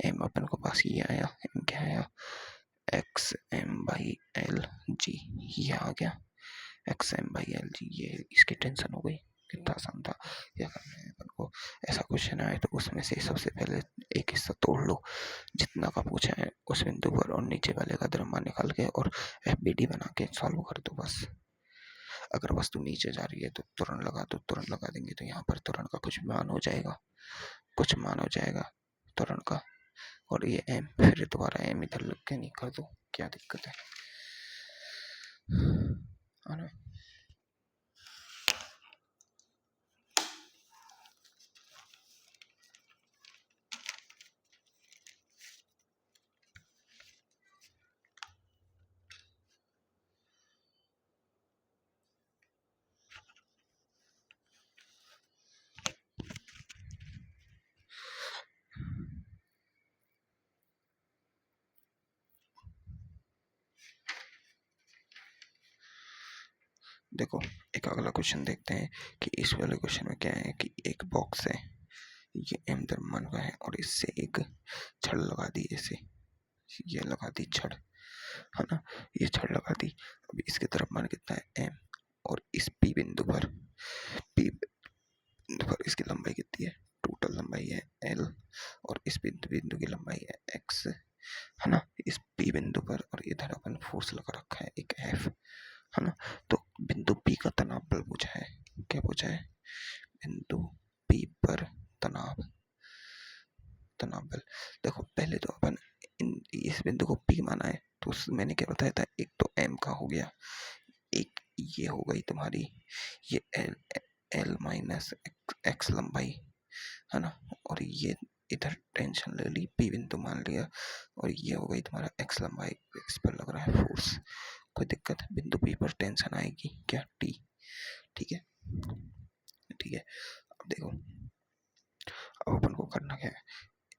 एम अपन को पास ये आया, एम क्या आया, x m by l g, ये आ गया x m by l g, ये इसकी टेंशन हो गई। कितना आसान था। क्या करना है अपन को, ऐसा क्वेश्चन आए तो उसमें से सबसे पहले एक हिस्सा तोड़ लो, जितना का पूछा है उस बिंदु पर, और नीचे वाले का द्रव्यमान निकाल के और एफ बी डी बना के सॉल्व कर दो बस। अगर वस्तु नीचे जा रही है तो तुरंत लगा दो, तुरंत लगा देंगे तो यहाँ पर तुरंत का कुछ मान हो जाएगा, कुछ मान हो जाएगा तुरंत का, और ये एम फिर दोबारा एम इधर लग के नहीं कर दो, क्या दिक्कत है ना। देखो एक अगला क्वेश्चन देखते हैं कि इस वाले क्वेश्चन में क्या है कि एक बॉक्स है, ये एम द्रव्यमान का है, और इससे एक छड़ लगा दी, ऐसे ये लगा दी छड़, है ना, ये छड़ लगा दी। अब इसके द्रव्यमान कितना है एम, और इस पी बिंदु पर, पी बिंदु पर इसकी लंबाई कितनी है, टोटल लंबाई है एल, और इस बिंदु की लंबाई है एक्स, है ना, इस पी बिंदु पर, और इधर अपन फोर्स लगा रखा है एक एफ, है ना। तो बिंदु पी का तनाव बल पूछा है, क्या पूछा है, बिंदु पी पर तनाव, तनाव बल। देखो पहले तो अपन इस बिंदु को पी माना है, तो मैंने क्या बताया था, एक तो एम का हो गया, एक ये हो गई तुम्हारी ये एल, एल माइनस एक्स लंबाई, है ना, और ये इधर टेंशन ले ली, पी बिंदु मान लिया, और ये हो गई तुम्हारा एक्स लंबाई, इस पर लग रहा है फोर्स, कोई दिक्कत, बिंदु पी पर टेंशन आएगी क्या, टी, ठीक है, ठीक है। अब देखो अब अपन को करना क्या है,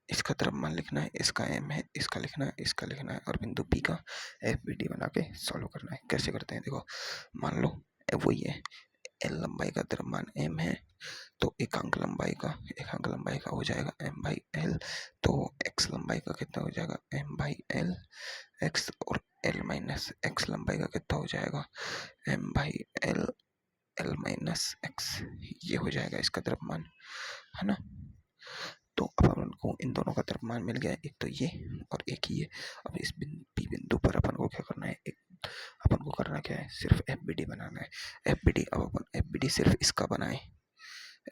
इसका द्रव्यमान लिखना है, इसका एम है, इसका लिखना है, इसका लिखना है, और बिंदु पी का एफ बी डी बना के सॉल्व करना है। कैसे करते हैं, देखो मान लो वही है, एल लंबाई का द्रव्यमान एम है, तो एकांक लंबाई का हो जाएगा एम बाई एल, तो एक्स लंबाई का कितना हो जाएगा, एम बाई एल एक्स, और एल माइनस एक्स लंबाई का कितना हो जाएगा, m by l l minus x, ये हो जाएगा इसका द्रव्यमान, है ना। तो अब अपन को इन दोनों का द्रव्यमान मिल गया, एक तो ये और एक ये। अब इस पी बिंदु पर अपन को क्या करना है, एक अपन को करना क्या है, सिर्फ एफ बी डी बनाना है, एफ बी डी। अब अपन एफ बी डी सिर्फ इसका बनाए,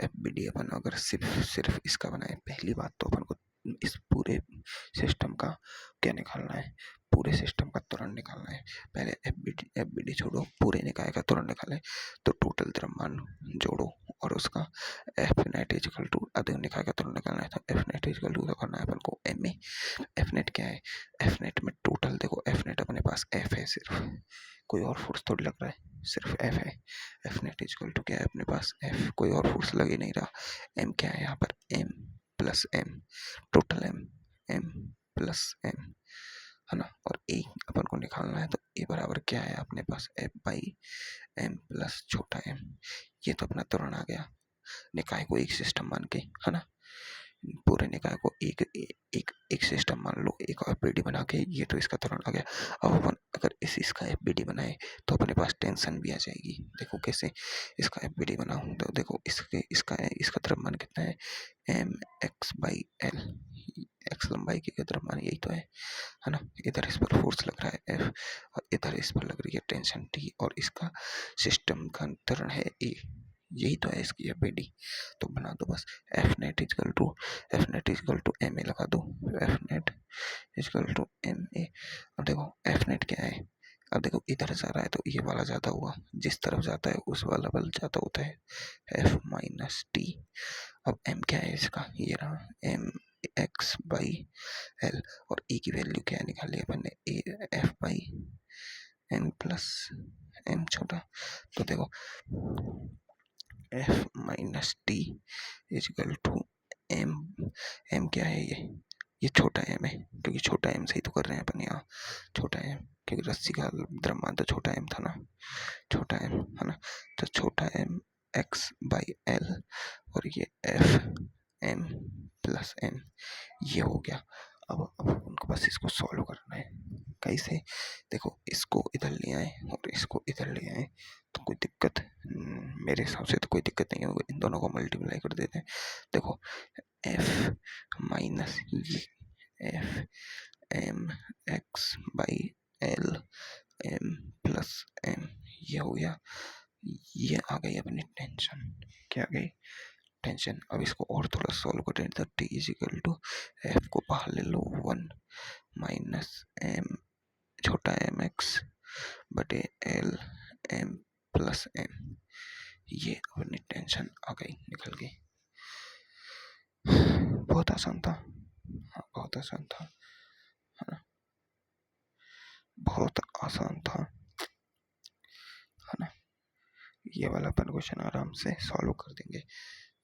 एफ बी डी अपन अगर सिर्फ इसका बनाए, पहली बात तो अपन को इस पूरे सिस्टम का क्या निकालना है, पूरे सिस्टम का त्वरण निकालना है। पहले एफ बी डी छोड़ो, पूरे निकाय का त्वरण निकाले, तो टोटल द्रव्यमान जोड़ो और उसका एफ नेट इक्वल टू अधिक निकाय का त्वरण निकालना है, तो एफ नेट इक्वल टू करना है अपन को एम ए। एफ नेट क्या है, एफ नेट में टोटल देखो, एफ नेट अपने पास एफ है सिर्फ, कोई और फोर्स थोड़ी लग रहा है, सिर्फ एफ है, एफ नेट इक्वल टू क्या है अपने पास एफ, कोई और फोर्स लग ही नहीं रहा। एम क्या है यहाँ पर, m plus m, total m, m plus m, है ना, और ए अपन को निकालना है, तो ए बराबर क्या है अपने पास, एफ बाई एम प्लस छोटा एम, ये तो अपना त्वरण आ गया, निकाय को एक सिस्टम मान के, है ना, पूरे निकाय को एक एक एक सिस्टम मान लो, एक एफबीडी बना के, ये तो इसका त्वरण आ गया। अब अपन अगर इसका एफबीडी बनाए तो अपने पास टेंशन भी आ जाएगी। देखो कैसे, इसका एफबीडी बनाऊं तो देखो इसका द्रव्यमान कितना है, m x by l, x लंबाई लंबाई की द्रव्यमान यही तो है ना। इधर इस पर फोर्स लग रहा है F और इधर इस पर लग रही है टेंशन T और इसका सिस्टम का त्वरण है A। यही तो है इसकी FBD। तो बना दो बस F net equal to MA लगा दो। F net equal to MA। अब देखो F net क्या है, अब देखो इधर जा रहा है तो ये वाला ज्यादा हुआ, जिस तरफ जाता है उस वाला बल ज्यादा होता है F माइनस टी। अब M क्या है इसका, ये रहा M x बाई एल और E की वैल्यू क्या निकाली अपन ने F by n plus m छोटा। तो देखो F minus t equal to m. M क्या है, ये छोटा एम है क्योंकि छोटा एम से ही तो कर रहे हैं अपन यहाँ, छोटा एम क्योंकि रस्सी का द्रव्यमान तो छोटा एम था ना, छोटा एम है ना। तो छोटा एम एक्स बाई एल और ये एफ एम प्लस एन, ये हो गया। अब उनको बस इसको सॉल्व करना है। कैसे, देखो इसको इधर ले आए और इसको इधर ले आए तो कोई दिक्कत मेरे हिसाब से तो कोई दिक्कत नहीं होगी। इन दोनों को मल्टीप्लाई कर देते हैं। देखो f minus f m x by l m plus m, ये हो गया। ये आ गई अपनी टेंशन, क्या आ गई टेंशन। अब इसको और थोड़ा सॉल्व करें तो t is equal to f को बाहर ले लो 1 माइनस एम छोटा एम एक्स बटे एल एम प्लस एम, ये अपनी टेंशन आ गई, निकल गई। बहुत आसान था, हाँ बहुत आसान था, है ना, बहुत आसान था, है ना। ये वाला अपन क्वेश्चन आराम से सॉल्व कर देंगे,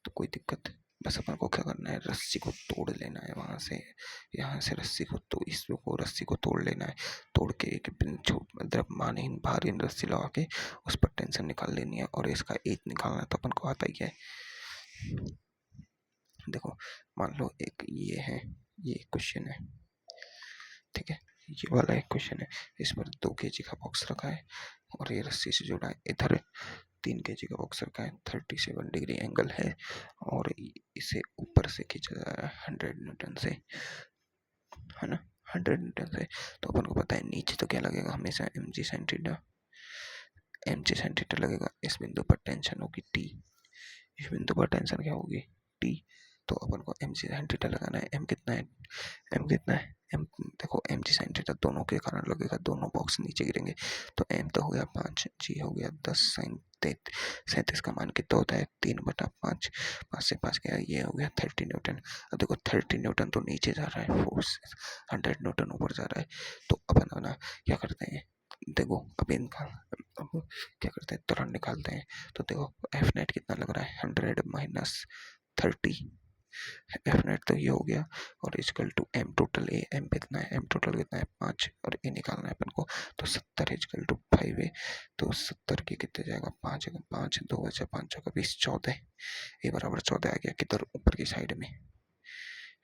तो कोई दिक्कत। बस अपन को क्या करना है, रस्सी को तोड़ लेना है वहां से, यहाँ से रस्सी को तो इसको रस्सी को तोड़ लेना है। तोड़ के एक द्रव्यमानहीन भारीहीन रस्सी लगा के उस पर टेंशन निकाल लेनी है और इसका एज निकालना है। तो अपन को आता ही है, देखो मान लो एक ये है, ये क्वेश्चन है, ठीक है, ये वाला एक क्वेश्चन है। इस पर 2 kg का बॉक्स रखा है और ये रस्सी से जुड़ा है। इधर 3 kg का बॉक्स रखा है, 37 डिग्री एंगल है और इसे ऊपर से खींचा जा रहा है 100 न्यूटन से, है ना, 100 न्यूटन से। तो अपन को पता है नीचे तो क्या लगेगा हमेशा mg sin theta, mg sin theta लगेगा। इस बिंदु पर टेंशन होगी T, इस बिंदु पर टेंशन क्या होगी T। तो अपन को mg sin थीटा लगाना है। m कितना है, m कितना है, m देखो mg sin थीटा दोनों के कारण लगेगा, दोनों बॉक्स नीचे गिरेंगे। तो m तो हो गया 5, g हो गया 10 sin 37 का मान कितना होता है 3/5, 5 से 5 गया, ये हो गया 30 न्यूटन। अब देखो 30 न्यूटन तो नीचे जा रहा है, फोर्स 100 न्यूटन ऊपर जा रहा है। तो अपन अपना क्या करते हैं, देखो अब इनका अब क्या करते हैं, त्वरण निकालते हैं। तो देखो एफ नेट कितना लग रहा है 100 माइनस 30, एफ नेट तो ये हो गया और equal to M total a, m कितना है, एम टोटल कितना है 5 और ए निकालना है अपन को। तो 70 इजकल टू 5 है, तो 70 के कितने जाएगा 5, 5 2 बचा 5 का 20, 14, ए बराबर 14 आ गया किधर ऊपर की साइड में,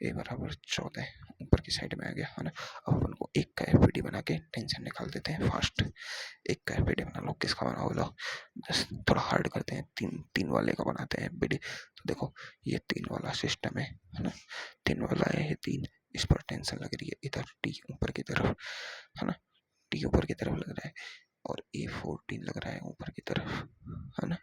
ए बराबर 14 ऊपर की साइड में आ गया, है ना। अब अपन को एक का एफबीडी बना के टेंशन निकाल देते हैं फास्ट। एक का एफबीडी बना लो, किसका बनाओ लो, जस्ट थोड़ा हार्ड करते हैं, तीन वाले का बनाते हैं एफबीडी। तो देखो ये 3 वाला सिस्टम है ना, 3 वाला है ये 3, इस पर टेंशन लग रही है इधर टी ऊपर की तरफ, है ना, टी ऊपर की तरफ लग रहा है और A14 लग रहा है ऊपर की तरफ, है ना।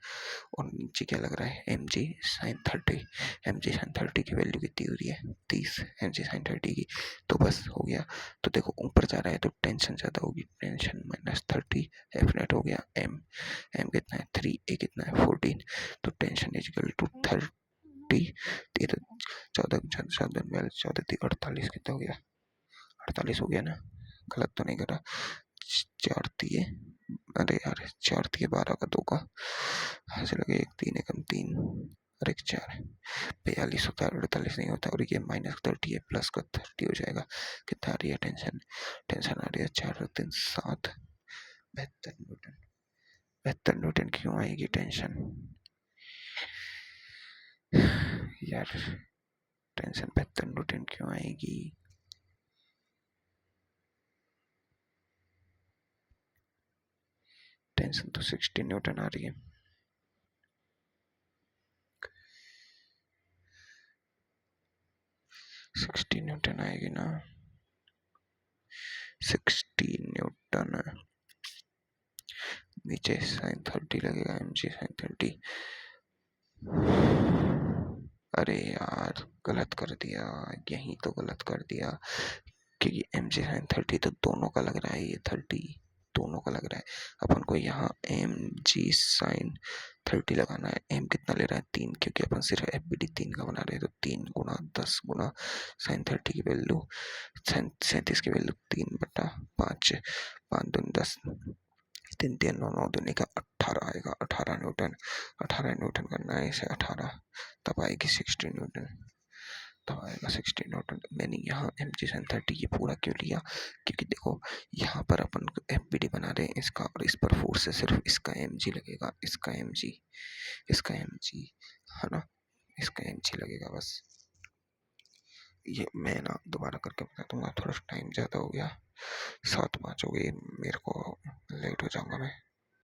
और नीचे क्या लग रहा है mg sin 30, mg sin 30 की वैल्यू कितनी हो रही है 30 mg sin 30 की। तो बस हो गया। तो देखो ऊपर जा रहा है तो टेंशन ज्यादा होगी, टेंशन माइनस 30, एफ नेट हो गया m कितना है 3, a कितना है 14। तो टेंशन इजकल टू 30, 14 14 48 कितना हो गया, 48 हो गया ना, गलत तो नहीं करा, 4 दिए, अरे यार 4 दिए 12 का 2 का हासिल हो गया, 1 3 एकम 3 और 1 4, 42 होता है 48 नहीं होता। और ये माइनस 30 है प्लस का 30 हो जाएगा। कितना आ रही है टेंशन, टेंशन आ रही है 4 और 3 7, 72 न्यूटन। 72 न्यूटन क्यों आएगी टेंशन यार, टेंशन 72 न्यूटन क्यों आएगी, टेंशन तो 60 न्यूटन आ रही है। 60 न्यूटन आएगी ना, 60 न्यूटन। नीचे साइन 30 लगेगा, mg साइन 30। अरे यार गलत कर दिया, यही तो गलत कर दिया, क्योंकि mg साइन 30 तो दोनों का लग रहा है, ये 30 दोनों का लग रहा है। अपन को यहाँ mg साइन 30 लगाना है। m कितना ले रहा है 3, क्योंकि अपन सिर्फ fbd 3 का बना रहे हैं, तो 3 गुना 10 गुना साइन 30 की वैल्यू 37 की वैल्यू 3/5, 5 दूनी 10, 3 3 9 9 दूनी का 18 आएगा, 18 न्यूटन। 18 न्यूटन करना है इसे 18, तब आएगी 60 न्यूटन, तब आएगा 60 न्यूटन। मैंने यहाँ mg साइन 30 ये पूरा क्यों लिया, क्योंकि देखो यहाँ पर अपन एफबीडी बना रहे हैं इसका, और इस पर फोर्स से सिर्फ इसका mg लगेगा, इसका mg है ना, इसका mg लगेगा बस। ये मैं ना दोबारा करके बता दूंगा, थोड़ा टाइम ज़्यादा हो गया, 7:05 हो गई, मेरे को लेट हो जाऊंगा मैं।